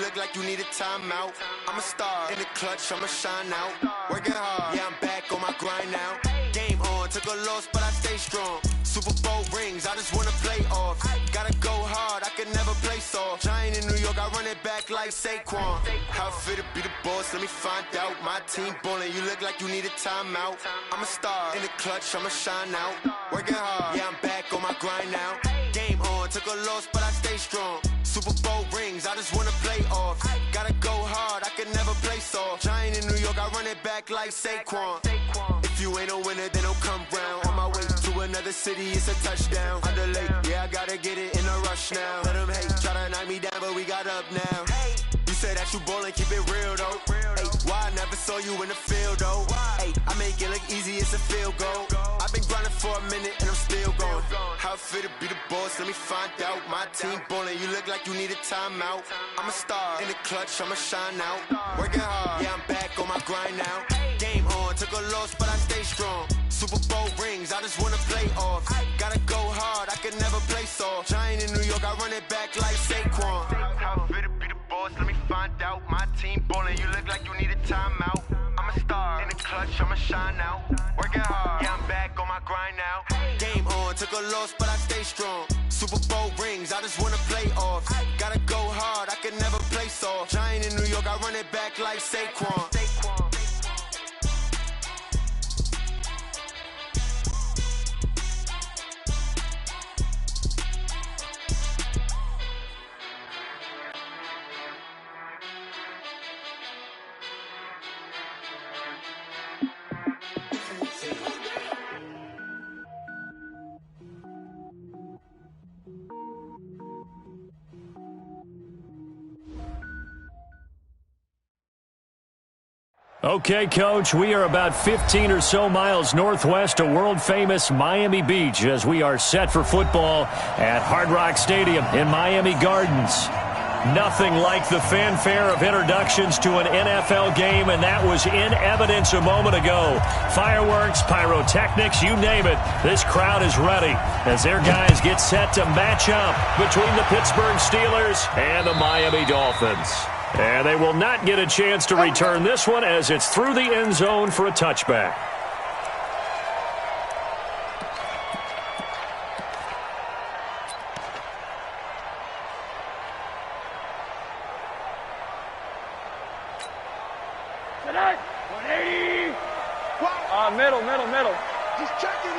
look like you need a timeout. I'm a star in the clutch, I'ma shine out. Working hard, yeah, I'm back on my grind now. Game on, took a loss, but I stay strong. Super Bowl rings, I just wanna play off. Gotta go hard, I can never play soft. Giant in New York, I run it back like Saquon. How fit to be the boss, let me find out. My team ballin', you look like you need a timeout. I'm a star in the clutch, I'ma shine out. Working hard, yeah, I'm back on my grind now. Game on, took a loss, but I stay strong. Super Bowl rings, I just wanna play off. Gotta go hard, I can never play soft. Giant in New York, I run it back like Saquon. If you ain't a winner, then don't come round. On my way to another city, it's a touchdown. Under late, yeah, I gotta get it in a rush now. Let them hate, try to knock me down, but we got up now. You said that you ballin', keep it real though. Hey, why I never saw you in the field though? Hey, I make it look easy, it's a field goal. I've been grinding for a minute and I'm still going. How fit to be the boss, let me find out. My team ballin', you look like you need a timeout. I'm a star in the clutch, I'ma shine out. Working hard, yeah, I'm back on my grind now. Game on, took a loss, but I stay strong. Super Bowl rings, I just wanna play off. Gotta go hard, I can never play soft. Giant in New York, I run it back like Saquon. How fit to be the boss, let me find out. My team ballin', you look like you need a timeout. I'm a star in the clutch, I'ma shine out. Working hard, yeah, I'm back on my grind now. Game on, took a loss, but I stay strong. Super Bowl rings, I just wanna play off. Gotta go hard, I can never play soft. Giant in New York, I run it back like Saquon. Okay, Coach, we are about 15 or so miles northwest of world-famous Miami Beach as we are set for football at Hard Rock Stadium in Miami Gardens. Nothing like the fanfare of introductions to an NFL game, and that was in evidence a moment ago. Fireworks, pyrotechnics, you name it. This crowd is ready as their guys get set to match up between the Pittsburgh Steelers and the Miami Dolphins. And they will not get a chance to return this one as it's through the end zone for a touchback. Middle. He's checking.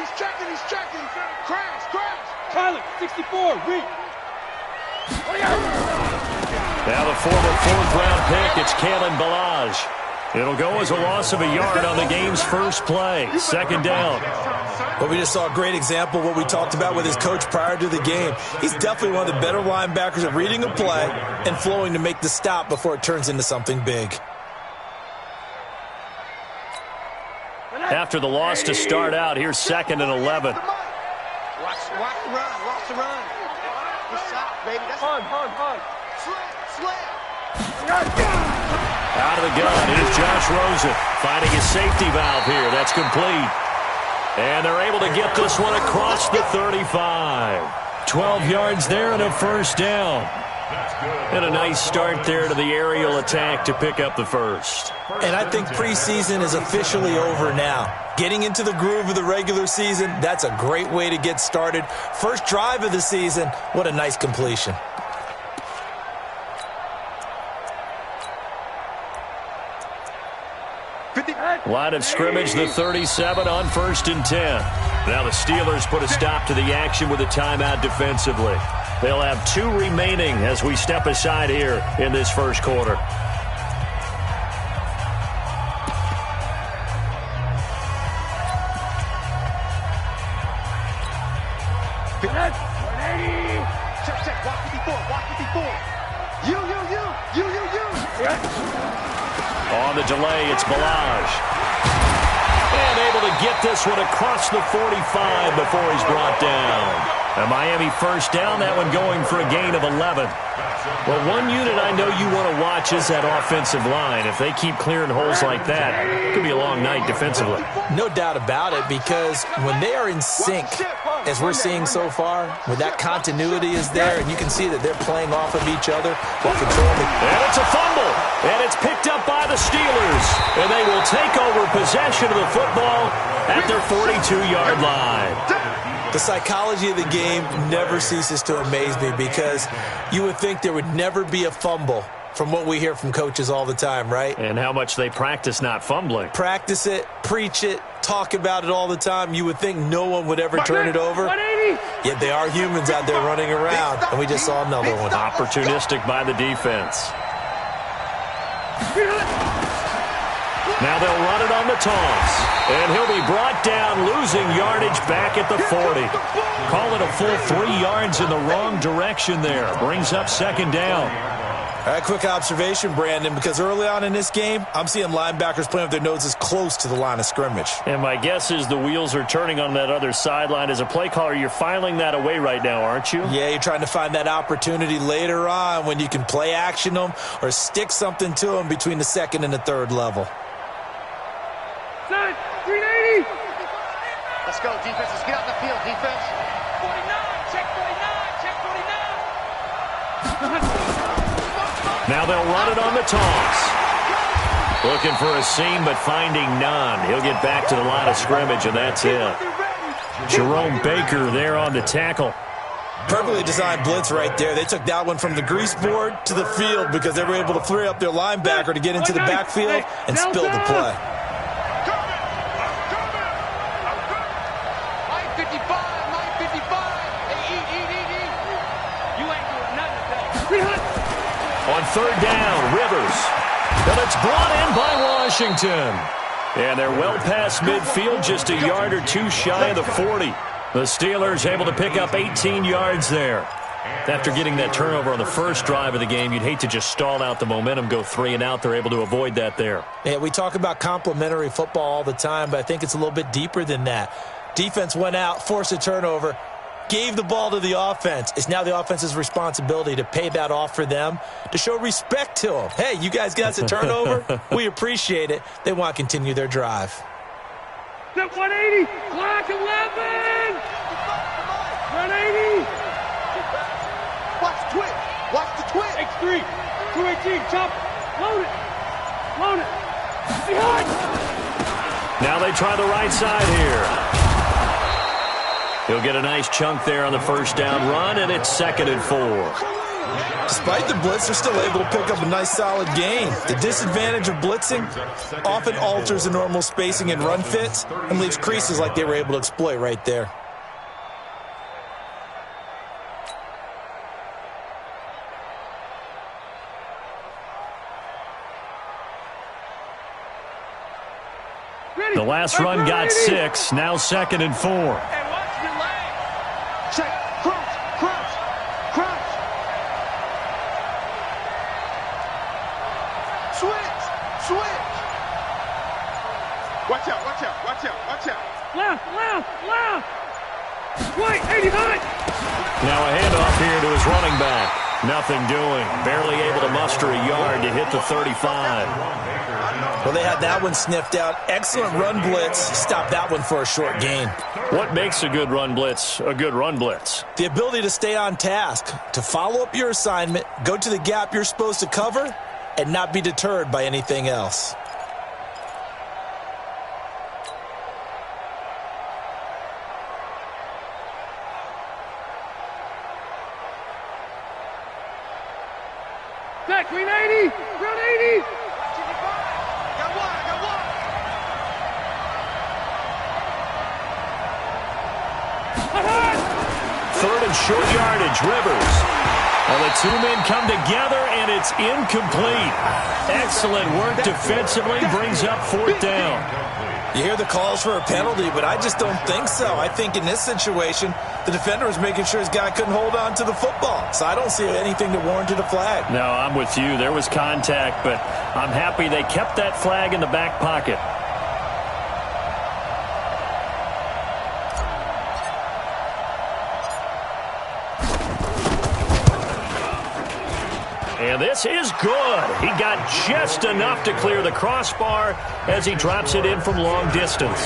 Crash. Tyler, 64, read. Now the former fourth-round pick, it's Kalen Ballage. It'll go as a loss of a yard on the game's first play. Second down. Well, we just saw a great example of what we talked about with his coach prior to the game. He's definitely one of the better linebackers at reading a play and flowing to make the stop before it turns into something big. After the loss to start out, here's 2nd and 11. Watch the run. Good shot, baby. That's hard. Slam. Out of the gun, it is Josh Rosen finding his safety valve here. That's complete. And they're able to get this one across the 35. 12 yards there and a first down. And a nice start there to the aerial attack to pick up the first. And I think preseason is officially over now. Getting into the groove of the regular season, that's a great way to get started. First drive of the season, what a nice completion. Line of scrimmage, the 37 on 1st and 10. Now the Steelers put a stop to the action with a timeout defensively. They'll have 2 remaining as we step aside here in this first quarter. Check. Watch 54. You. On the delay, it's Ballage. And able to get this one across the 45 before he's brought down. A Miami first down, that one going for a gain of 11. Well, one unit I know you want to watch is that offensive line. If they keep clearing holes like that, it could be a long night defensively. No doubt about it, because when they are in sync, as we're seeing so far, where that continuity is there, and you can see that they're playing off of each other while controlling. And it's a fumble, and it's picked up by the Steelers, and they will take over possession of the football at their 42-yard line. The psychology of the game never ceases to amaze me, because you would think there would never be a fumble from what we hear from coaches all the time, right? And how much they practice not fumbling. Practice it, preach it, talk about it all the time. You would think no one would ever turn it over. Yet they are humans out there running around, and we just saw another one. Opportunistic by the defense. Now they'll run it on the toss. And he'll be brought down, losing yardage back at the 40. Call it a full 3 yards in the wrong direction there. Brings up second down. All right, quick observation, Brandon, because early on in this game, I'm seeing linebackers playing with their noses close to the line of scrimmage. And my guess is the wheels are turning on that other sideline. As a play caller, you're filing that away right now, aren't you? Yeah, you're trying to find that opportunity later on when you can play action them or stick something to them between the second and the third level. 380. Let's go, defense. Let's get out the field, defense. 49. Check 49. Check 49. Now they'll run it on the toss. Looking for a seam, but finding none. He'll get back to the line of scrimmage, and that's it. Jerome Baker there on the tackle. Perfectly designed blitz right there. They took that one from the grease board to the field because they were able to free up their linebacker to get into the backfield and spill the play. 955. You ain't doing nothing today. On third down, Rivers. And it's brought in by Washington. And they're well past midfield, just a yard or two shy of the 40. The Steelers able to pick up 18 yards there. After getting that turnover on the first drive of the game, you'd hate to just stall out the momentum, go 3 and out. They're able to avoid that there. Yeah, we talk about complementary football all the time, but I think it's a little bit deeper than that. Defense went out, forced a turnover, gave the ball to the offense. It's now the offense's responsibility to pay that off for them, to show respect to them. Hey, you guys got us a turnover? We appreciate it. They want to continue their drive. 180. Clock 11. 180. Watch the twitch. Watch the twitch. X3. 218. Chop. Load it. Load it. Behind. Now they try the right side here. He'll get a nice chunk there on the first down run, and it's 2nd and 4. Despite the blitz, they're still able to pick up a nice, solid gain. The disadvantage of blitzing often alters the normal spacing and run fits and leaves creases like they were able to exploit right there. The last run got 6, now 2nd and 4. Check. Crunch. Crunch. Crunch. Switch. Switch. Watch out. Watch out. Watch out. Watch out. Left. Left. Left. Right. 89. Now a handoff here to his running back. Nothing doing. Barely able to muster a yard to hit the 35. Well, they had that one sniffed out. Excellent run blitz. Stopped that one for a short gain. What makes a good run blitz a good run blitz? The ability to stay on task, to follow up your assignment, go to the gap you're supposed to cover, and not be deterred by anything else. Back. Green 80. Round 80. Third and short yardage, Rivers. Well, the 2 men come together, and it's incomplete. Excellent work defensively, brings up 4th down. You hear the calls for a penalty, but I just don't think so. I think in this situation, the defender was making sure his guy couldn't hold on to the football. So I don't see anything that warranted a flag. No, I'm with you. There was contact, but I'm happy they kept that flag in the back pocket. And this is good. He got just enough to clear the crossbar as he drops it in from long distance.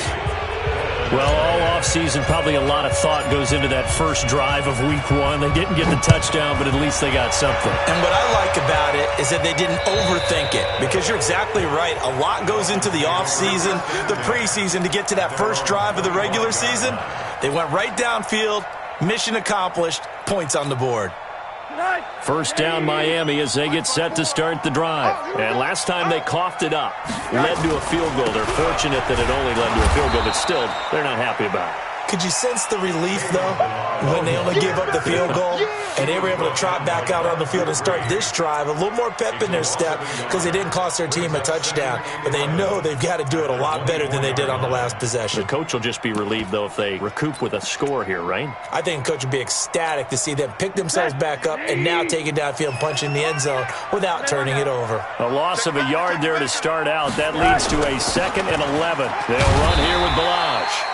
Well, all offseason, probably a lot of thought goes into that first drive of week one. They didn't get the touchdown, but at least they got something. And what I like about it is that they didn't overthink it, because you're exactly right. A lot goes into the offseason, the preseason, to get to that first drive of the regular season. They went right downfield, mission accomplished, points on the board. First down Miami as they get set to start the drive. And last time they coughed it up, led to a field goal. They're fortunate that it only led to a field goal, but still, they're not happy about it. Could you sense the relief, though, when they only gave up the field goal and they were able to trot back out on the field and start this drive? A little more pep in their step because they didn't cost their team a touchdown, but they know they've got to do it a lot better than they did on the last possession. The coach will just be relieved, though, if they recoup with a score here, right? I think the coach would be ecstatic to see them pick themselves back up and now take it downfield and punch in the end zone without turning it over. A loss of a yard there to start out. That leads to a 2nd and 11. They'll run here with Balazs.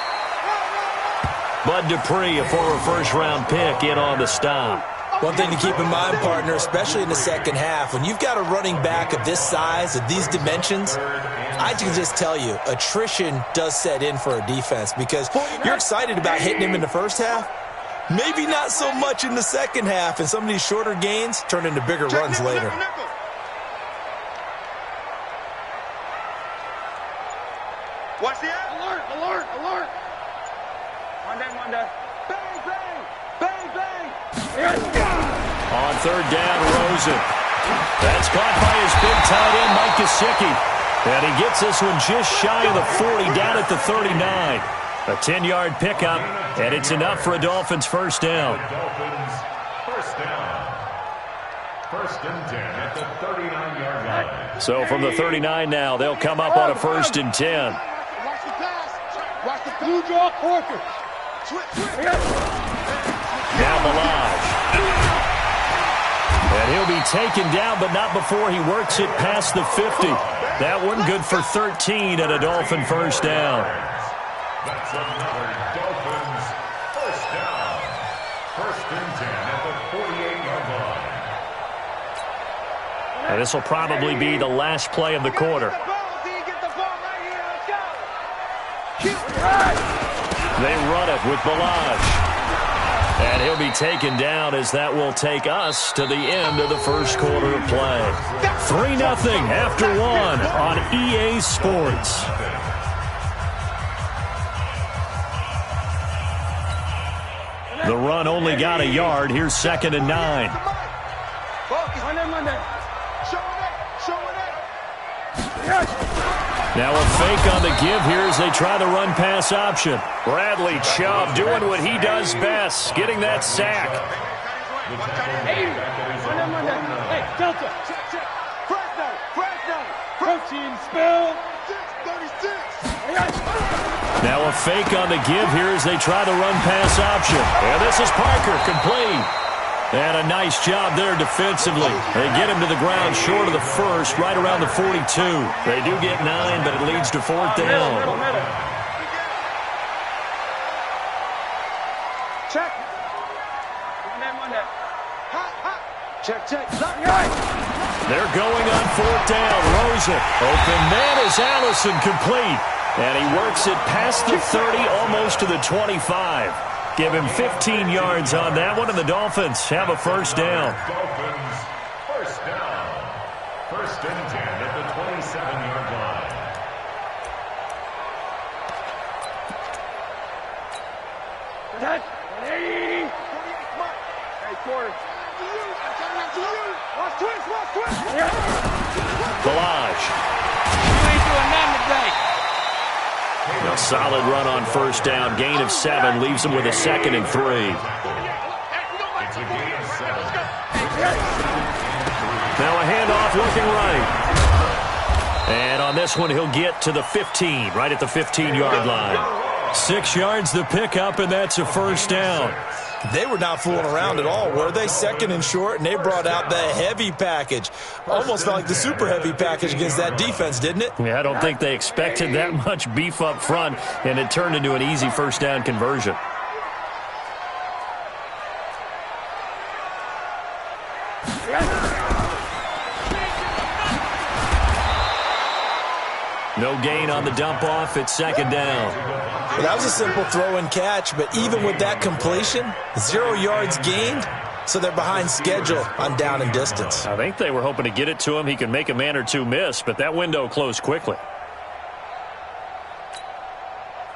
Bud Dupree, a former first-round pick, in on the stop. One thing to keep in mind, partner, especially in the second half, when you've got a running back of this size, of these dimensions, I can just tell you, attrition does set in for a defense, because you're excited about hitting him in the first half. Maybe not so much in the second half, and some of these shorter gains turn into bigger runs later. Watch the alert, alert, alert. One day. Bang, bang, bang, bang. On third down, Rosen. That's caught by his big tight end, Mike Gesicki. And he gets this one just shy of the 40, down at the 39. A 10-yard pickup, and it's enough for a Dolphins first down. First down. First and 10 at the 39-yard line. So from the 39 now, they'll come up on a 1st and 10. Watch the pass. Watch the blue draw quarter. Now Balazs. And he'll be taken down, but not before he works it past the 50. That one good for 13 and a Dolphin first down. That's another Dolphins first down. First and 10 at the 48-yard line. And this will probably be the last play of the quarter. They run it with Balazs. And he'll be taken down as that will take us to the end of the first quarter of play. 3-0 after 1 on EA Sports. The run only got a yard. Here's 2nd and 9. Now a fake on the give here as they try the run-pass option. Bradley Chubb doing what he does best, getting that sack. Hey, Delta. Protein spill. Now a fake on the give here as they try the run-pass option. And this is Parker, complete. And a nice job there defensively. They get him to the ground short of the first, right around the 42. They do get 9, but it leads to 4th down. Check. Check. They're going on 4th down. Rosen. Open man is Allison, complete. And he works it past the 30, almost to the 25. Give him 15 yards on that one, and the Dolphins have a first down. Dolphins first down. First and 10 at the 27-yard line. That. Hey, quarter. Watch twist. Balazs. You ain't doing nothing today. A solid run on first down. Gain of 7 leaves him with a 2nd and 3. It's a gain of 7. Now a handoff looking right. And on this one, he'll get to the 15, right at the 15-yard line. 6 yards the pickup, and that's a first down. They were not fooling around at all, were they? 2nd and short, and they brought out the heavy package. Almost felt like the super heavy package against that defense, didn't it? Yeah, I don't think they expected that much beef up front, and it turned into an easy first down conversion. No gain on the dump-off. It's second down. Well, that was a simple throw and catch, but even with that completion, 0 yards gained, so they're behind schedule on down and distance. I think they were hoping to get it to him. He can make a man or two miss, but that window closed quickly.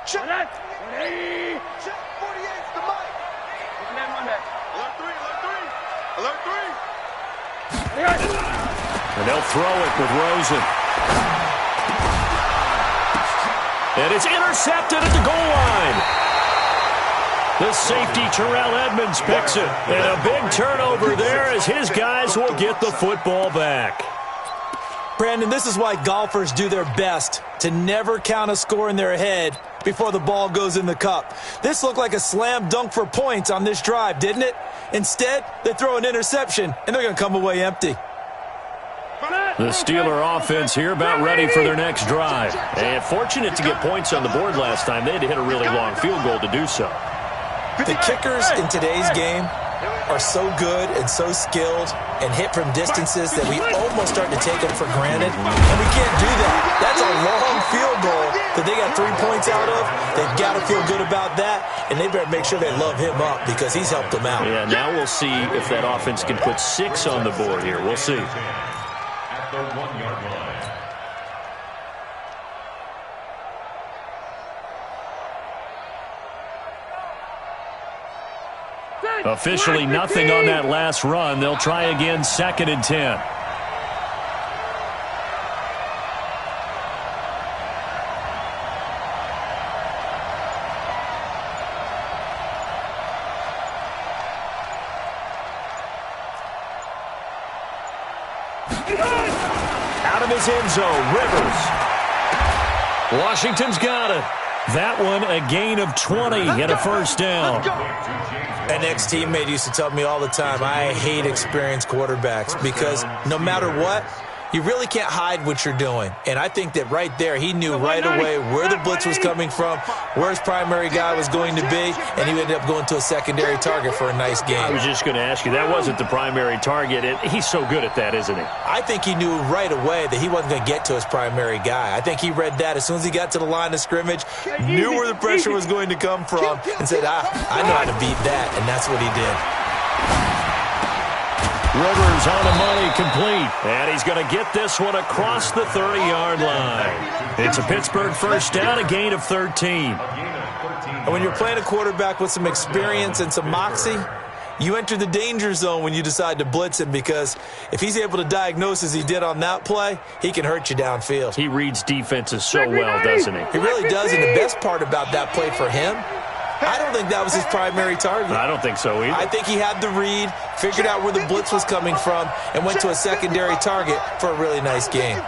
Check. Check 48's the mic. Alert 3, alert 3. Alert 3. And they'll throw it with Rosen. And it's intercepted at the goal line. The safety, Terrell Edmonds, picks it. And a big turnover there as his guys will get the football back. Brandon, this is why golfers do their best to never count a score in their head before the ball goes in the cup. This looked like a slam dunk for points on this drive, didn't it? Instead, they throw an interception, and they're going to come away empty. The Steeler offense here about ready for their next drive. And fortunate to get points on the board last time. They had to hit a really long field goal to do so. The kickers in today's game are so good and so skilled and hit from distances that we almost start to take them for granted. And we can't do that. That's a long field goal that they got 3 points out of. They've got to feel good about that, and they better make sure they love him up because he's helped them out. Yeah, now we'll see if that offense can put 6 on the board here. We'll see. At the 1-yard line. Officially nothing on that last run. They'll try again, 2nd and 10. Out of his end zone, Rivers. Washington's got it. That one, a gain of 20 and a first down. An ex-teammate used to tell me all the time, I hate experienced quarterbacks because no matter what, you really can't hide what you're doing. And I think that right there, he knew right away where the blitz was coming from, where his primary guy was going to be, and he ended up going to a secondary target for a nice game. I was just going to ask you, that wasn't the primary target. He's so good at that, isn't he? I think he knew right away that he wasn't going to get to his primary guy. I think he read that as soon as he got to the line of scrimmage, knew where the pressure was going to come from, and said, I know how to beat that, and that's what he did. Rivers on the money, complete. And he's going to get this one across the 30-yard line. It's a Pittsburgh first down, a gain of 13. And when you're playing a quarterback with some experience and some moxie, you enter the danger zone when you decide to blitz him because if he's able to diagnose as he did on that play, he can hurt you downfield. He reads defenses so well, doesn't he? He really does, and the best part about that play for him, I don't think that was his primary target. I don't think so either. I think he had the read, figured out where the blitz was coming from, and went to a secondary target for a really nice game.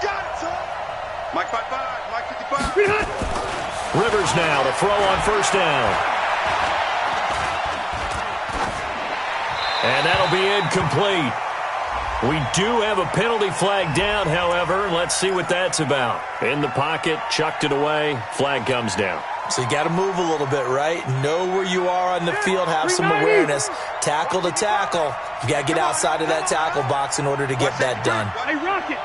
Mike 55, Mike 55. Rivers now to throw on first down. And that'll be incomplete. We do have a penalty flag down, however. Let's see what that's about. In the pocket, chucked it away, flag comes down. So you got to move a little bit, right? Know where you are on the field, have some awareness. Tackle to tackle. You got to get outside of that tackle box in order to get that done. Hey, Rocket.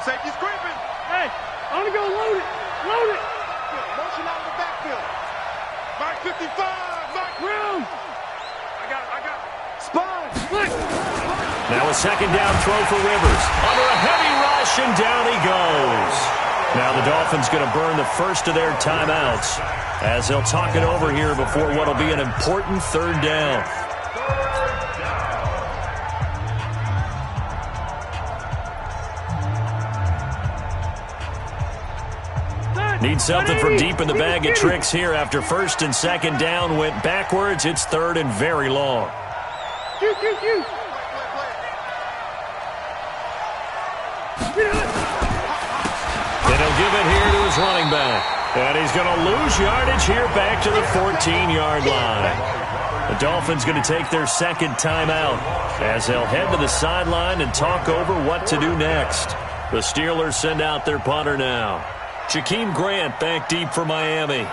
Safety's creeping. Hey, I'm going to go load it. Load it. Motion out of the backfield. Mike 55. Mike Round. I got Spine. Look. Now a second down throw for Rivers. Under a heavy rush, and down he goes. Now the Dolphins going to burn the first of their timeouts as they'll talk it over here before what will be an important third down. Need something from deep in the bag of tricks here after first and second down went backwards. It's third and very long. Shoot. And he'll give it here to his running back. And he's going to lose yardage here back to the 14-yard line. The Dolphins going to take their second timeout as they'll head to the sideline and talk over what to do next. The Steelers send out their punter now. Jakeem Grant back deep for Miami.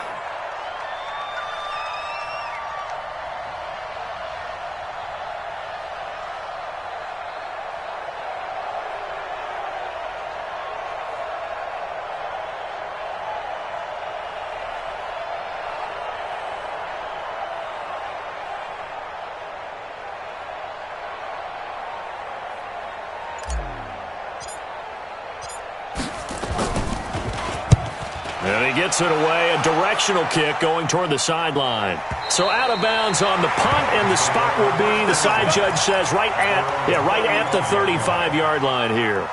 And he gets it away, a directional kick going toward the sideline. So out of bounds on the punt, and the spot will be, the side judge says, right at the 35-yard line here.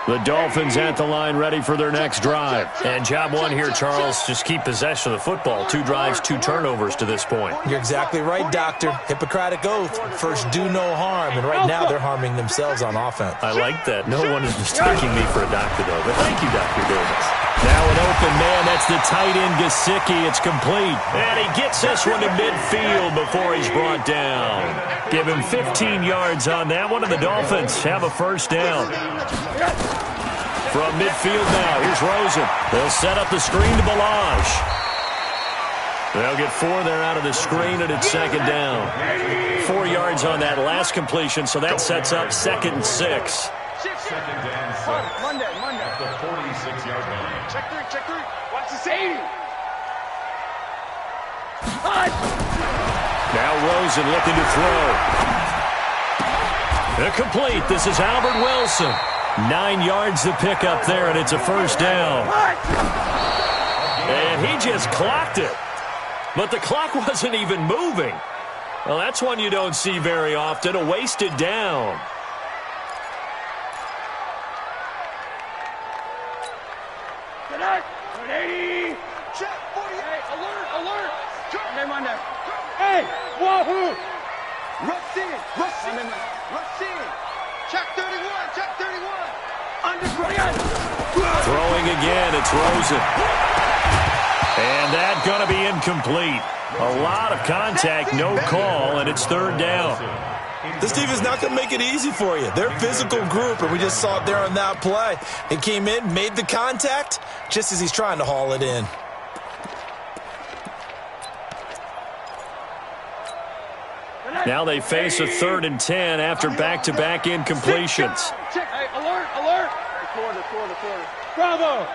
The Dolphins at the line, ready for their next drive. And job one here, Charles, just keep possession of the football. 2 drives, 2 turnovers to this point. You're exactly right, Doctor. Hippocratic oath. First, do no harm. And right now, they're harming themselves on offense. I like that. No one is mistaking me for a doctor, though. But thank you, Dr. Davis. Now an open man. That's the tight end, Gesicki. It's complete. And he gets this one to midfield before he's brought down. Give him 15 yards on that one, and the Dolphins have a first down. From midfield now, here's Rosen. They'll set up the screen to Balazs. They'll get 4 there out of the screen, and it's second down. 4 yards on that last completion, so that sets up 2nd and 6. Second and 6. Monday. At the 46-yard line. Check 3. Watch the safety. Now Rosen looking to throw. They're complete. This is Albert Wilson. 9 yards to pick up there, and it's a first down. And he just clocked it. But the clock wasn't even moving. Well, that's one you don't see very often, a wasted down. Check 48. Alert. Monday. Hey, wahoo. Rush in. Check 31. Throwing again, it's Rosen. And that's going to be incomplete. A lot of contact, no call, and it's 3rd down. This team is not going to make it easy for you. They're a physical group, and we just saw it there on that play. It came in, made the contact, just as he's trying to haul it in. Now they face a 3rd and 10 after back-to-back incompletions. Check. Hey, alert. The quarter. Bravo.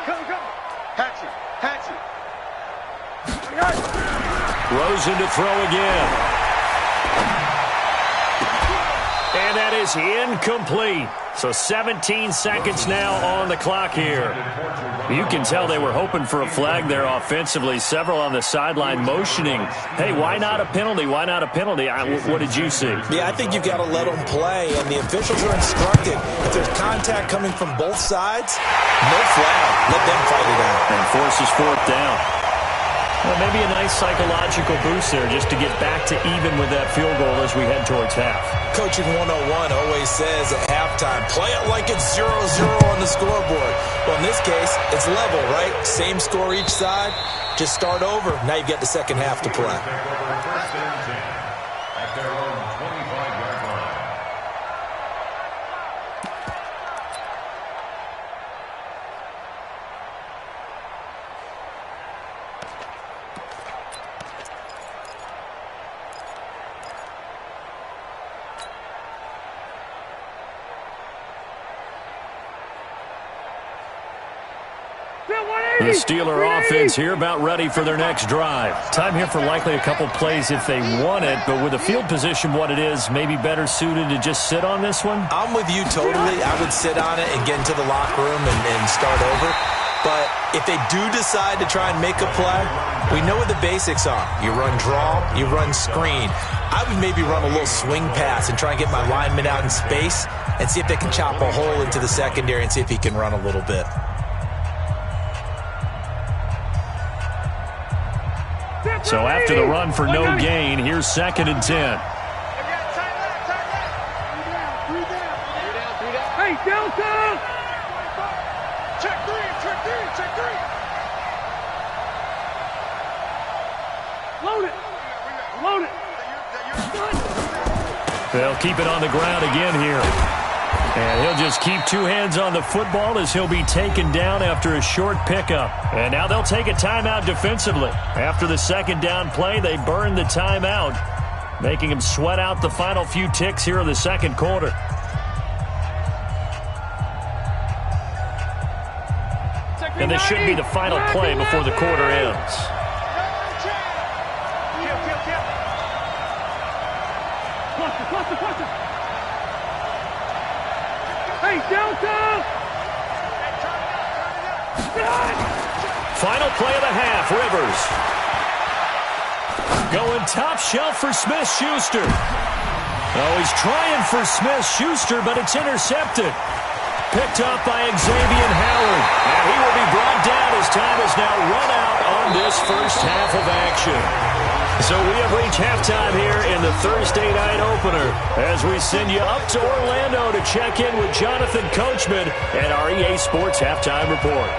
Come. Hatchie. Rosen to throw again. And that is incomplete. So 17 seconds now on the clock here. You can tell they were hoping for a flag there offensively. Several on the sideline motioning. Hey, why not a penalty? What did you see? Yeah, I think you've got to let them play, and the officials are instructed. If there's contact coming from both sides, no flag. Let them fight it out. And forces 4th down. Well, maybe a nice psychological boost there just to get back to even with that field goal as we head towards half. Coaching 101 always says at halftime, play it like it's 0-0 on the scoreboard. Well, in this case, it's level, right? Same score each side. Just start over. Now you've got the second half to play. First and 10 at their own 25-yard line. The Steeler offense here about ready for their next drive. Time here for likely a couple plays if they want it, but with the field position what it is, maybe better suited to just sit on this one? I'm with you totally. I would sit on it and get into the locker room and start over. But if they do decide to try and make a play, we know what the basics are. You run draw, you run screen. I would maybe run a little swing pass and try and get my lineman out in space and see if they can chop a hole into the secondary and see if he can run a little bit. So after the run for no gain, here's 2nd and 10. Hey, Delta! Check 3. Load it. They'll keep it on the ground again here. And he'll just keep 2 hands on the football as he'll be taken down after a short pickup. And now they'll take a timeout defensively. After the second down play, they burn the timeout, making him sweat out the final few ticks here in the second quarter. And this should be the final play before the quarter ends. Cluster. Hey, Delta! Final play of the half, Rivers. Going top shelf for Smith-Schuster. Oh, he's trying for Smith-Schuster, but it's intercepted. Picked up by Xavier Howard. And he will be brought down as time has now run out on this first half of action. So we have reached halftime here in the Thursday night opener as we send you up to Orlando to check in with Jonathan Coachman and our EA Sports Halftime Report.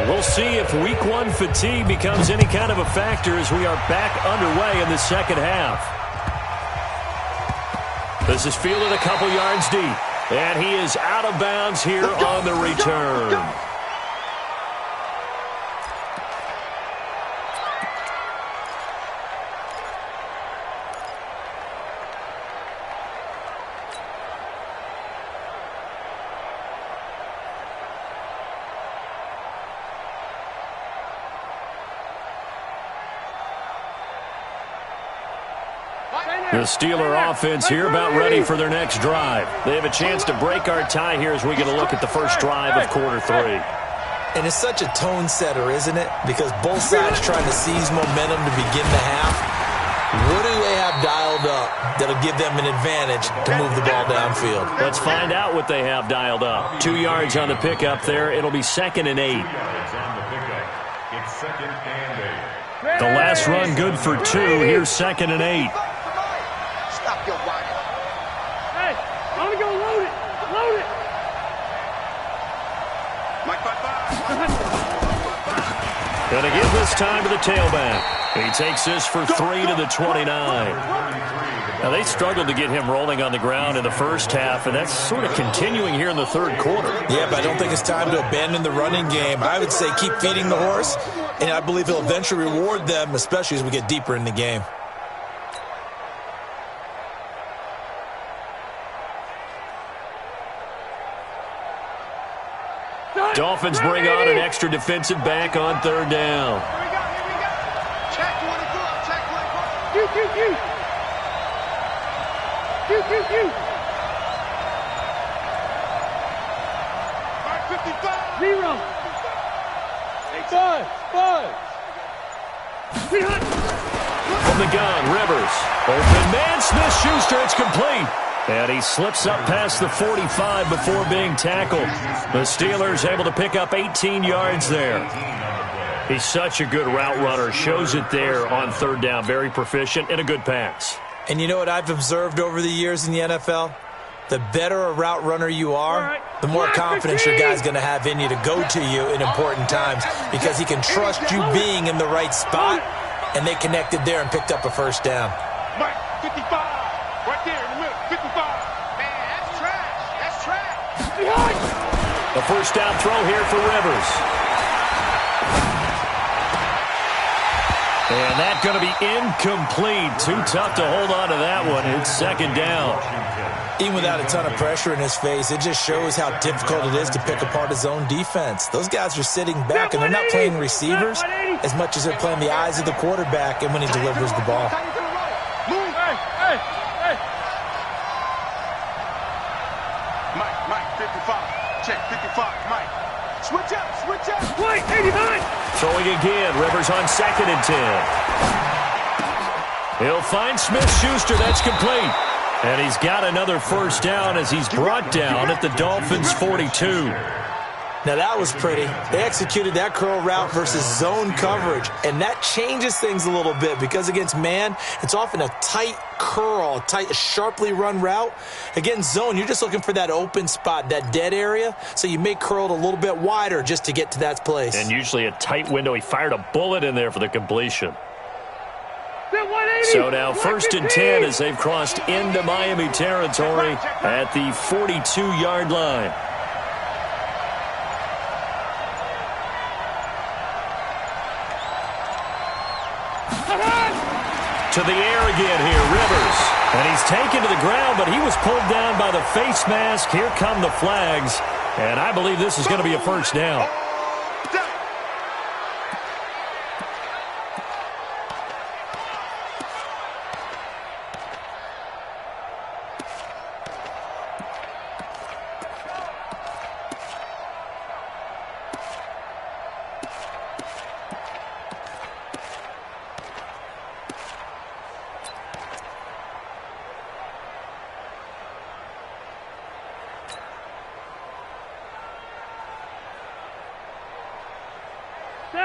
We'll see if Week 1 fatigue becomes any kind of a factor as we are back underway in the second half. This is fielded a couple yards deep, and he is out of bounds here on the return. The Steeler offense here about ready for their next drive. They have a chance to break our tie here as we get a look at the first drive of quarter 3. And it's such a tone setter, isn't it? Because both sides trying to seize momentum to begin the half. What do they have dialed up that'll give them an advantage to move the ball downfield? Let's find out what they have dialed up. 2 yards on the pickup there. It'll be 2nd and 8. It's 2nd and 8. The last run good for 2. Here's 2nd and 8. Stop your whining. Hey, I'm going to go load it. Load it. Mike, bye-bye. Gonna give this time to the tailback. He takes this for 3 to the 29. Now, they struggled to get him rolling on the ground in the first half, and that's sort of continuing here in the third quarter. Yeah, but I don't think it's time to abandon the running game. I would say keep feeding the horse, and I believe he'll eventually reward them, especially as we get deeper in the game. Dolphins bring on an extra defensive back on 3rd down. Here we go. Check one and go. Check one and go. Q, Q, Q. Q, Q, Q. Mark 55. 0. Five. From the gun, Rivers. Open man, Smith-Schuster, it's complete. And he slips up past the 45 before being tackled. The Steelers able to pick up 18 yards there. He's such a good route runner. Shows it there on 3rd down. Very proficient and a good pass. And you know what I've observed over the years in the NFL? The better a route runner you are, the more confidence your guy's going to have in you to go to you in important times because he can trust you being in the right spot, and they connected there and picked up a first down. Mike 55. Right there in the middle. 55. Man, that's trash. That's trash. A first down throw here for Rivers. And that's going to be incomplete. Too tough to hold on to that one. It's 2nd down. Even without a ton of pressure in his face, it just shows how difficult it is to pick apart his own defense. Those guys are sitting back, and they're not playing receivers as much as they're playing the eyes of the quarterback and when he delivers the ball. Mike 55. Check 55. Mike. Switch up. Wait, 89. Throwing again. Rivers on 2nd and 10. He'll find Smith-Schuster. That's complete. And he's got another first down as he's brought down at the Dolphins' 42. Now, that was pretty. They executed that curl route versus zone coverage, and that changes things a little bit because against man, it's often a tight curl, a sharply run route. Against zone, you're just looking for that open spot, that dead area, so you make curl a little bit wider just to get to that place. And usually a tight window. He fired a bullet in there for the completion. So now 1st and 10 as they've crossed into Miami territory at the 42-yard line. To the air again here, Rivers. And he's taken to the ground, but he was pulled down by the face mask. Here come the flags. And I believe this is going to be a first down.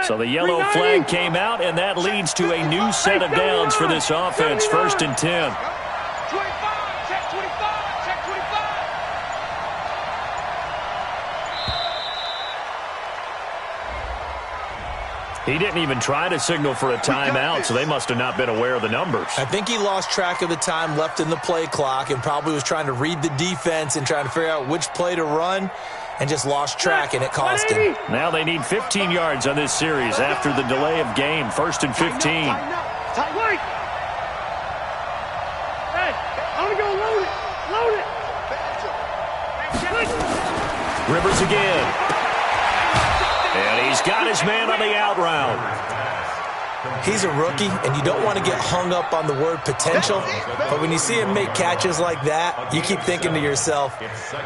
So the yellow flag came out, and that leads to a new set of downs for this offense. 1st and 10. 25, check 25, check 25. He didn't even try to signal for a timeout, so they must have not been aware of the numbers. I think he lost track of the time left in the play clock and probably was trying to read the defense and trying to figure out which play to run and just lost track, and it cost him. Now they need 15 yards on this series after the delay of game. 1st and 15. Hey, I'm going to go load it. Rivers again. And he's got his man on the out route. He's a rookie, and you don't want to get hung up on the word potential, but when you see him make catches like that, you keep thinking to yourself,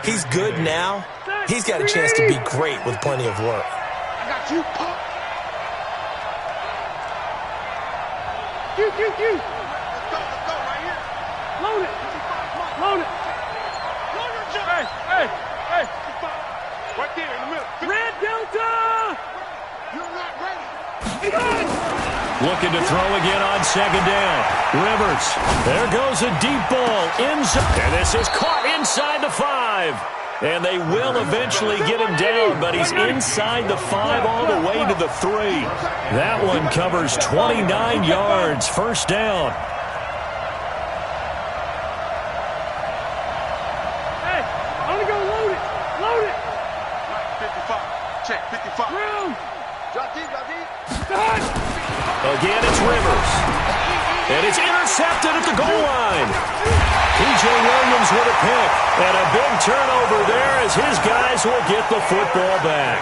he's good now. He's got a chance to be great with plenty of work. I got you. Q. Let's go right here. Load it. Load it. Hey. Right there in the middle. Red Delta. You're not ready. Looking to throw again on 2nd down. Rivers. There goes a deep ball inside. And this is caught inside the 5. And they will eventually get him down, but he's inside the 5 all the way to the 3. That one covers 29 yards. 1st down. Hey, I'm going to go load it. Load it. 55. Check 55. Room. Drop deep. Again, it's Rivers. And it's intercepted at the goal line. P.J. Williams with a pick. And a big turnover there as his guys will get the football back.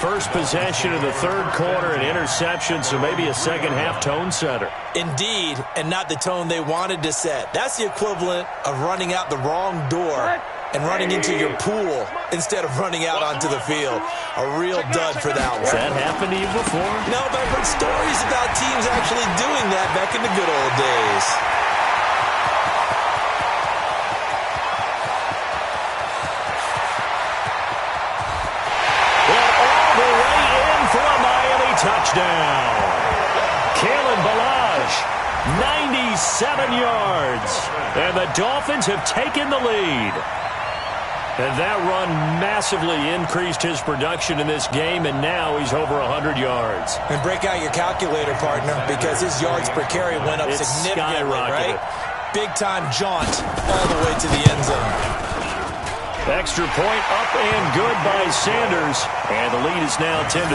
First possession of the 3rd quarter, an interception, so maybe a second-half tone setter. Indeed, and not the tone they wanted to set. That's the equivalent of running out the wrong door and running into your pool instead of running out onto the field. A real dud for that one. Has that happened to you before? No, but I've heard stories about teams actually doing that back in the good old days. And all the way in for a Miami touchdown. Kalen Ballage, 97 yards. And the Dolphins have taken the lead. And that run massively increased his production in this game, and now he's over 100 yards. And break out your calculator, partner, because his yards per carry went up significantly, right? Big-time jaunt all the way to the end zone. Extra point up and good by Sanders, and the lead is now 10-3.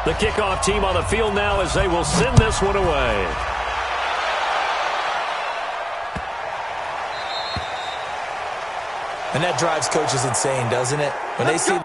The kickoff team on the field now as they will send this one away. And that drives coaches insane, doesn't it? When they see...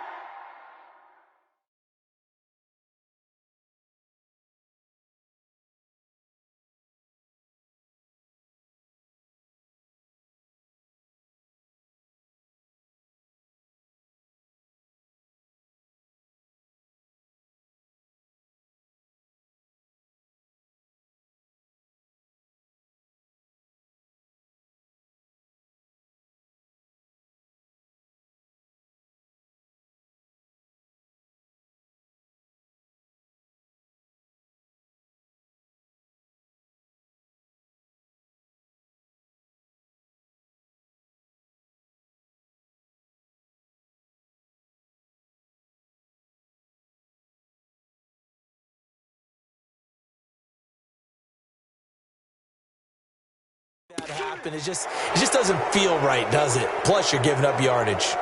that happen, it just doesn't feel right, does it? Plus, you're giving up yardage.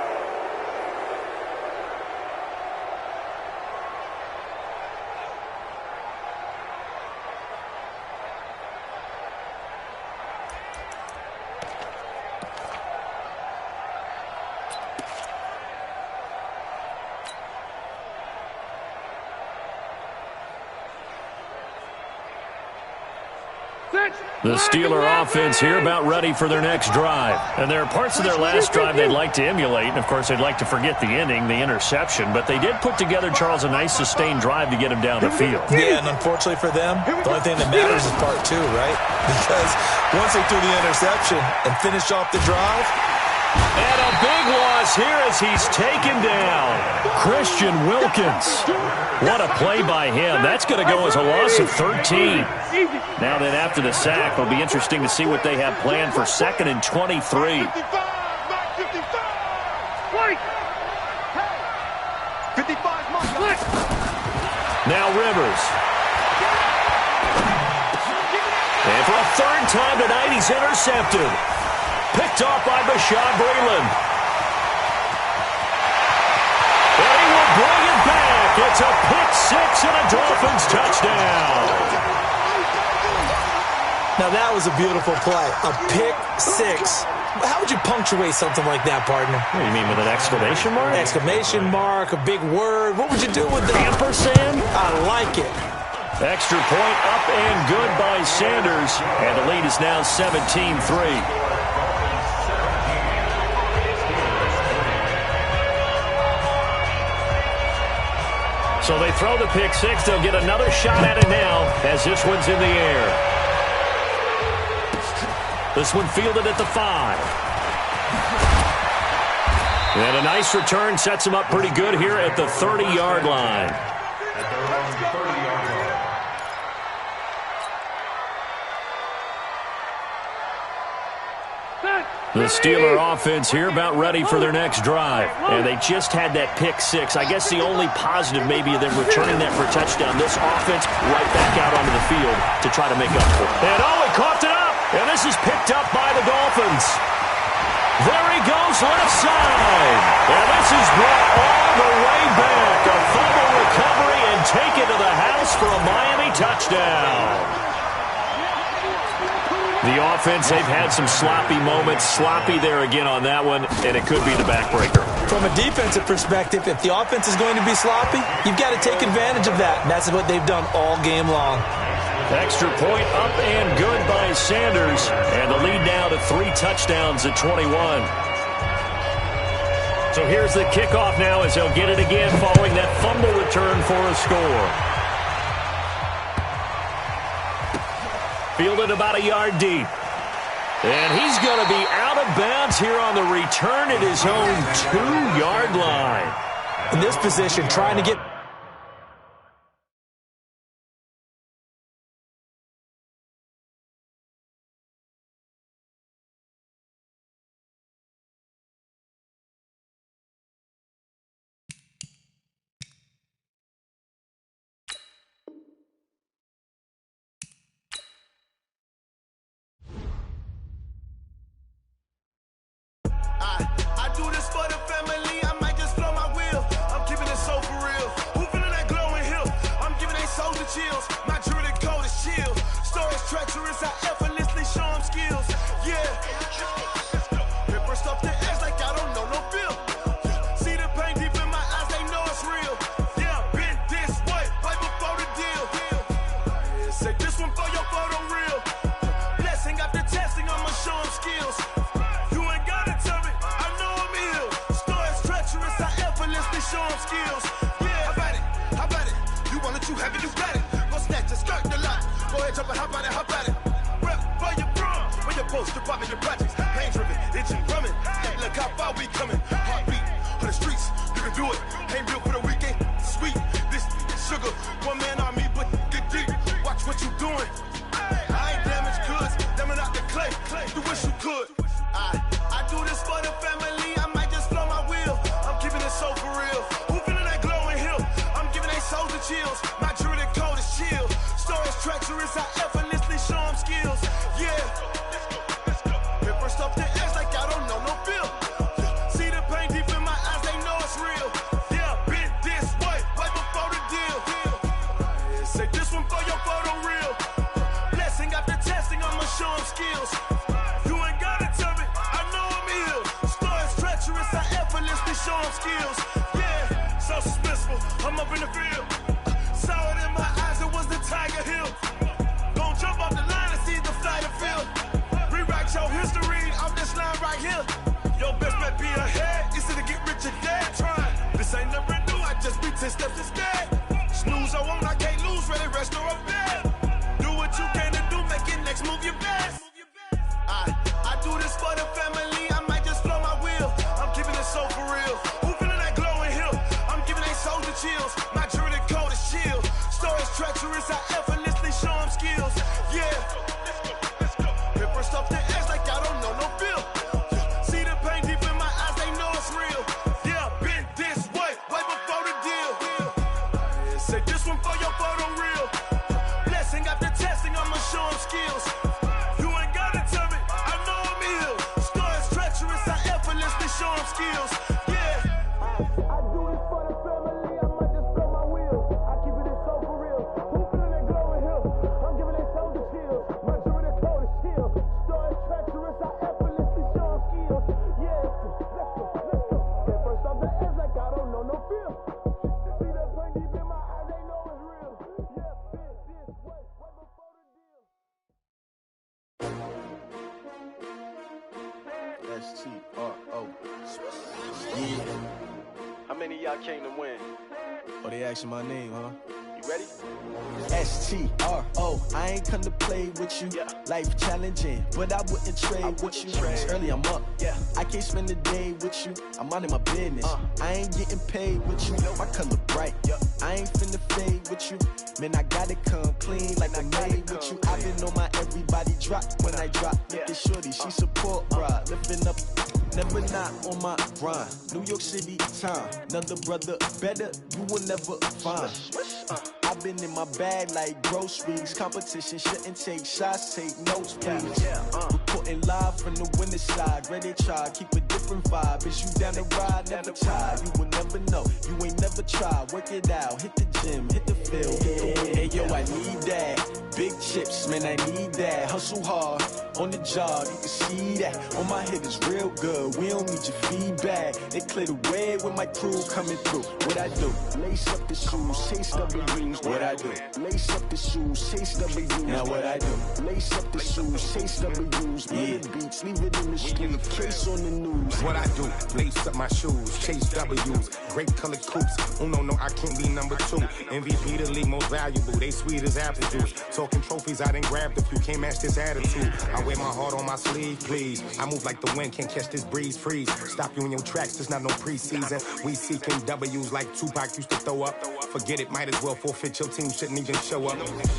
The Steeler offense here about ready for their next drive. And there are parts of their last drive they'd like to emulate. And, of course, they'd like to forget the ending, the interception. But they did put together, Charles, a nice sustained drive to get him down the field. Yeah, and unfortunately for them, the only thing that matters is part two, right? Because once they threw the interception and finished off the drive. And a big loss here as he's taken down. Christian Wilkins. What a play by him. That's going to go as a loss of 13. Now then, after the sack, it'll be interesting to see what they have planned for 2nd and 23. 55. Now Rivers. And for a third time tonight, he's intercepted. Picked off by Bashaud Breeland. And he will bring it back. It's a pick-6 and a Dolphins touchdown. Now that was a beautiful play. A pick-6. How would you punctuate something like that, partner? What do you mean, with an exclamation mark? Exclamation mark, a big word. What would you do with that? Ampersand? I like it. Extra point up and good by Sanders. And the lead is now 17-3. So they throw the pick-6. They'll get another shot at it now as this one's in the air. This one fielded at the 5. And a nice return sets him up pretty good here at the 30-yard line. The Steeler offense here about ready for their next drive. And they just had that pick-6. I guess the only positive maybe of them returning that for a touchdown. This offense right back out onto the field to try to make up for it. And he coughed it up. And this is picked up by the Dolphins. There he goes left side. And this is brought all the way back. A fumble recovery and taken to the house for a Miami touchdown. The offense, they've had some sloppy moments. Sloppy there again on that one, and it could be the backbreaker. From a defensive perspective, if the offense is going to be sloppy, you've got to take advantage of that. And that's what they've done all game long. Extra point up and good by Sanders. And the lead now to 3 touchdowns at 21. So here's the kickoff now as they'll get it again following that fumble return for a score. Fielded about a yard deep. And he's going to be out of bounds here on the return at his own 2-yard line. In this position, trying to get... I do this for the family, I might just blow my wheel. I'm keeping it so for real. Who feeling that glowing hill? I'm giving they soldier chills. My jewelry code is chill. Stories treacherous, I effortlessly show them skills. Yeah. Paper stuff the edge like I don't know no feel. See the pain deep in my eyes, they know it's real. Yeah, been this way, right before the deal. Say this one for your photo real. Blessing after testing, I'ma show them skills. Show them skills. Yeah, how about it? You want it, you have it, you got it. Go snatch it, skirt the lot. Go ahead, jump it, how about it? Rep for your bro. When you're post, you're popping your projects. Pain driven, itching, drumming. Look how far we coming. Heartbeat on the streets, you can do it. Ain't built for the weekend. Sweet, this sugar. One man army, but get deep. Watch what you doing. I ain't damaged goods, damn it out the clay. You wish you could. I do this for the family. I might just blow my wheel. I'm keeping it so for real. Who feeling that glowing hill? I'm giving they soldier chills. My jewelry code is chill. Stories treacherous, I effortlessly show them skills. Yeah. Paper stuff the edge like I don't know no feel. See the pain deep in my eyes, they know it's real. Yeah, been this way, right before the deal. Say this one for your photo real. Blessing after testing, I'ma show them skills. You ain't gotta tell me, I know I'm ill. Stories treacherous, I effortlessly show them skills. Yeah, so suspenseful, I'm up in the field. Saw it in my eyes, it was the Tiger Hill. Gon' jump off the line and see the here. Your best bet be ahead. Easy to get rich or dead trying. This ain't never new, I just be 10 steps instead. Snooze, I won't, I can't lose, ready, rest, or I'm dead. Do what you can to do, make it next move your best. I do this for the family, I might just flow my wheel. I'm keeping it so for real. Who feeling that glowing hill? I'm giving they soldier chills. My jewelry code is chill. Stories treacherous, I effortlessly show them skills. Yeah. Paper stuff the edge like I don't know no feel. See the pain deep in my eyes, they know it's real. Yeah, been this way before the deal. Say this one for your photo reel. Blessing after testing, I'ma show them skills. You ain't gotta tell me, I know I'm ill. Stories treacherous, I effortlessly show them skills. Yeah. I do this for the family, I might just blow my wheel. I keep it so for real. Who feeling that glowing hill? I'm giving they soldier chills. My jewelry code is chill. Stories treacherous, I effortlessly show them skills. Yeah. Let's go. Get first off the edge like I don't know no feel. See that pain deep in my eyes, they know it's real. Yeah, been this way before the deal. STRO. Yeah. How many of y'all came to win? Oh, they asking my name, huh? You ready? STRO. I ain't come to play with you. Yeah. Life challenging, but I wouldn't trade with you. It's early, I'm up. Yeah. I can't spend the day with you. I'm minding my business. I ain't getting paid with you. My color bright. I ain't finna fade with you. Man, I gotta come clean like I made with you. I been on my everybody drop when I drop. Look at shorty, she support, bruh. Lifting up, never not on my grind. New York City time. Another brother better, you will never find. I've been in my bag like groceries. Competition shouldn't take shots, take notes, please. Reporting live from the winter side. Ready to try, keep a different vibe. Is you down the ride, never tired. You will never know, you ain't never tried. Work it out, hit the gym, hit the field, hit the win. Hey yo, I need that. Big chips, man, I need that. Hustle hard, on the job, you can see that. On my head is real good, we don't need your feedback. They clear the way when my crew coming through. What I do? Lace up the shoes, chase W's. What I do? Lace up the shoes, chase W's. Now what I do? Lace up the shoes, chase W's. Yeah. Beats, leave it in the street, case on the news. What I do? Lace up my shoes, chase W's. Great colored coops. Oh no, I can't be number 2. MVP the league most valuable. They sweet as apple juice. Talking trophies, I done grabbed a few. Can't match this attitude. I wear my heart on my sleeve, please. I move like the wind, can't catch this breeze, freeze. Stop you in your tracks, there's not no preseason. We seeking W's like Tupac used to throw up. Forget it, might as well forfeit. Your team shouldn't even show up.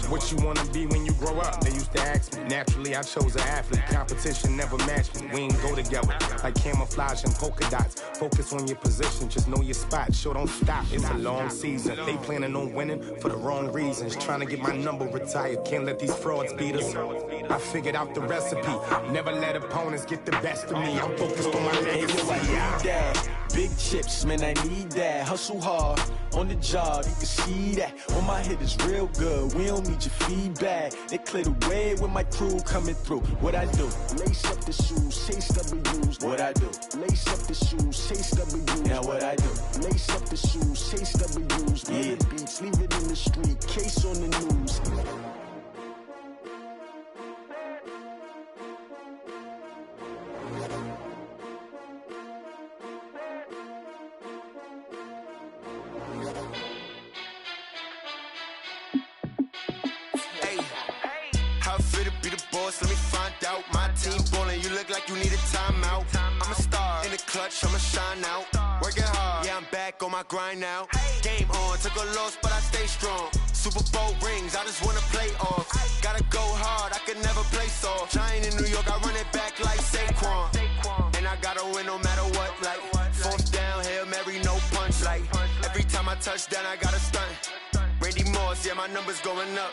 What you wanna be when you grow up? They used to ask me. Naturally, I chose an athlete. Competition never matched me. We ain't go together like camouflage and polka dots. Focus on your position, just know your spot. Sure, don't stop. It's a long season. They planning on winning for the wrong reasons. Trying to get my number retired. Can't let these frauds beat us. I figured out the recipe. Never let opponents get the best of me. I'm focused on my legacy. I need that. Big chips, man, I need that. Hustle hard, on the job, you can see that. On my head is real good, we don't need your feedback. They clear the way when my crew coming through. What I do? Lace up the shoes, chase W's. What I do? Lace up the shoes, chase W's. Now what I do? Lace up the shoes, chase W's. Yeah. Beats, leave it in the street, case on the news. Let me find out. My team ballin', you look like you need a timeout. I'm a star in the clutch, I'ma shine out. Working hard, yeah, I'm back on my grind now. Game on, took a loss, but I stay strong. Super Bowl rings, I just wanna play off. Gotta go hard, I could never play soft. Giant in New York, I run it back like Saquon. And I gotta win no matter what, like fourth down, Hail Mary, no punch. Like every time I touch down, I gotta stunt. Randy Moss, yeah, my numbers going up.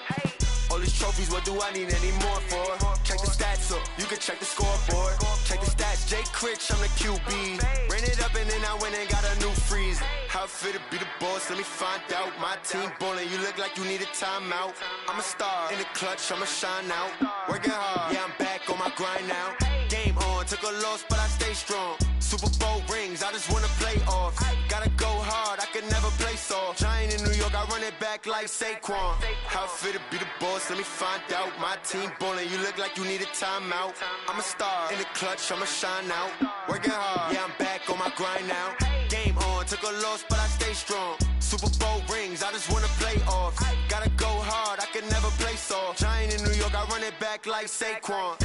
All these trophies, what do I need any more for? Check the stats up, you can check the scoreboard. Check the stats, Jake Critch, I'm the QB. Ran it up and then I went and got a new freeze. How it fit to be the boss, let me find out. My team ballin', you look like you need a timeout. I'm a star in the clutch, I'ma shine out. Working hard, yeah, I'm back on my grind now. Game on, took a loss, but I stay stay strong. Super Bowl rings, I just wanna play off. Gotta go hard, I can never play soft. Giant in New York, I run it back like Saquon. How fit to be the boss, let me find out. My team ballin', you look like you need a timeout. I'm a star, in the clutch, I'ma shine out. Working hard, yeah, I'm back on my grind now. Game on, took a loss, but I stay strong. Super Bowl rings, I just wanna play off. Gotta go hard, I can never play soft. Giant in New York, I run it back like Saquon.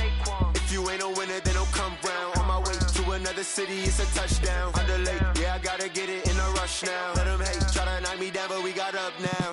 If you ain't a winner, then don't come round. On my way to another city, it's a touchdown. Underlay, yeah, I gotta get it in a rush now. Let them hate, try to knock me down, but we got up now.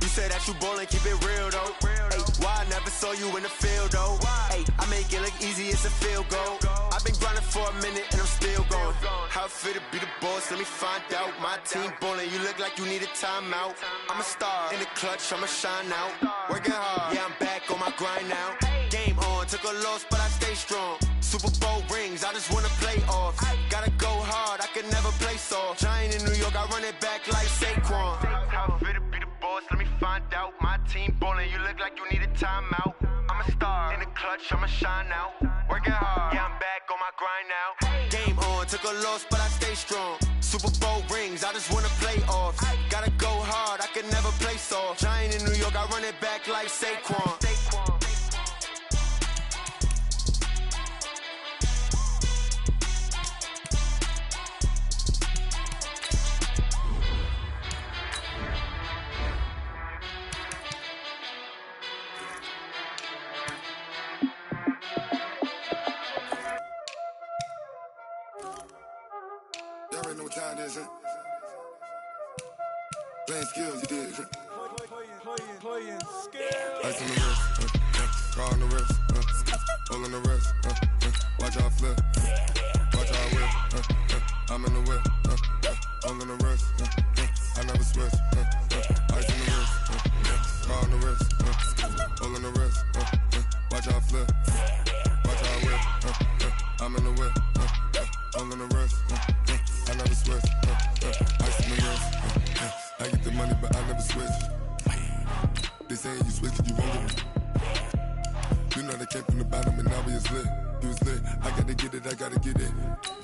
You say that you ballin', keep it real though. Hey, why I never saw you in the field though? Hey, I make it look easy, it's a field goal. I've been grinding for a minute and I'm still going. How fit to be the boss, let me find out. My team ballin', you look like you need a timeout. I'm a star, in the clutch, I'ma shine out. Working hard, yeah, I'm back on my grind now. Game on, took a loss, but I stay strong. Super Bowl rings, I just wanna play off. Gotta go hard, I can never play soft. Giant in New York, I run it back like Saquon. How fit to be the boss, let me find out. My team ballin', you look like you need a timeout. I'm a star, in the clutch, I'ma shine out. Working hard, yeah, I'm back on my grind now. Game on, took a loss, but I stay strong. Super Bowl rings, I just wanna play off. Gotta go hard, I can never play soft. Giant in New York, I run it back like Saquon. Playing skills, you did. Playing skills. Ice on the wrist, car on the wrist, hole in the wrist, watch how I flip, watch how I whip, I'm in the whip, hole in the wrist, I never switch, ice on the wrist, car on the wrist, hole in the wrist, watch how I flip, watch how I whip, I'm in the whip, hole in the wrist, I never switch, ice on the wrist. I get the money, but I never switch. They saying you switch it, you won't get it. You know they came from the bottom and now we is lit. You was lit, I gotta get it, I gotta get it.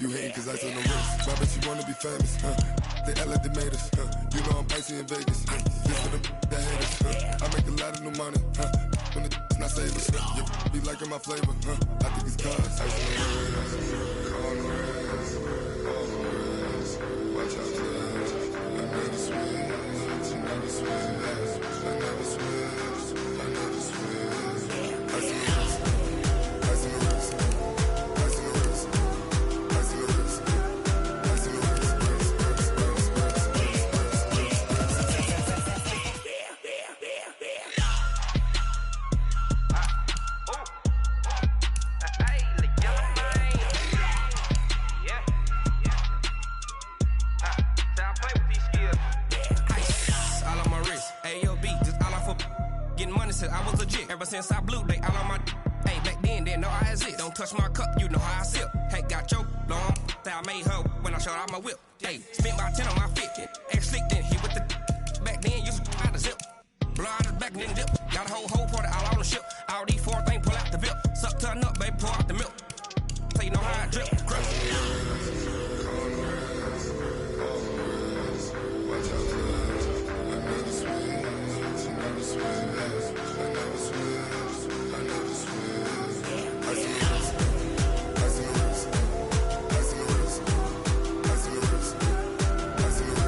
You hating cause ice on the wrist. Why bet you wanna be famous, They LA, they made us, You know I'm icy in Vegas. This for the that hate us, I make a lot of new money, When it's not save us, be liking my flavor, I think it's cause ice on the wrist, on the wrist, on the wrist. Watch out for that. I never switch, I never switch, I never switch, I never switch. Ice in the wrist, ice in the wrist, ice in the wrist, ice in the wrist, ice in the wrist, I was legit ever since I blew they all on my hey back then didn't know I exist. Don't touch my cup, you know how I sip. Hey, got your long that I made her when I showed out my whip. Hey, spent about 10 on my fit. Ex slick then hit with the back then used to out the zip. Blow out the back then dip. Got a whole party all on the ship. All these four things pull out the VIP. Suck turn up, baby, pour out the milk. So you know how I drip. Crush. Watch out for that. I never switch, I never switch. I never switch, I never switch. Ice in the wrist, ice in the wrist, ice in the wrist, ice in the wrist, ice in the wrist,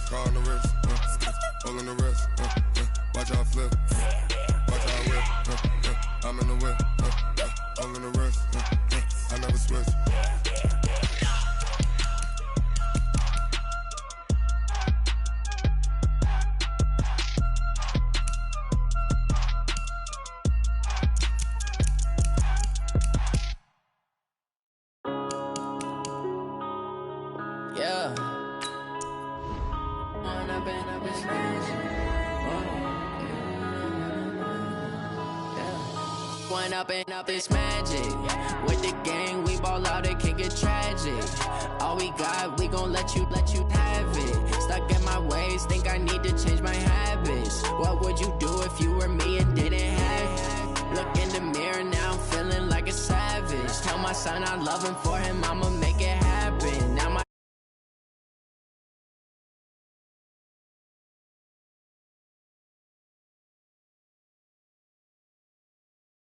car on the wrist, hole in the wrist, watch how I flip, watch how I whip, I'm in the whip, hole in the wrist, I never switch. Yeah. one up and up, it's magic. With the gang, we ball out, it can get tragic. All we got, we gon' let you have it. Stuck in my ways, think I need to change my habits. What would you do if you were me and didn't have it? Look in the mirror, now I'm feeling like a savage. Tell my son I love him, for him I'ma make it happen.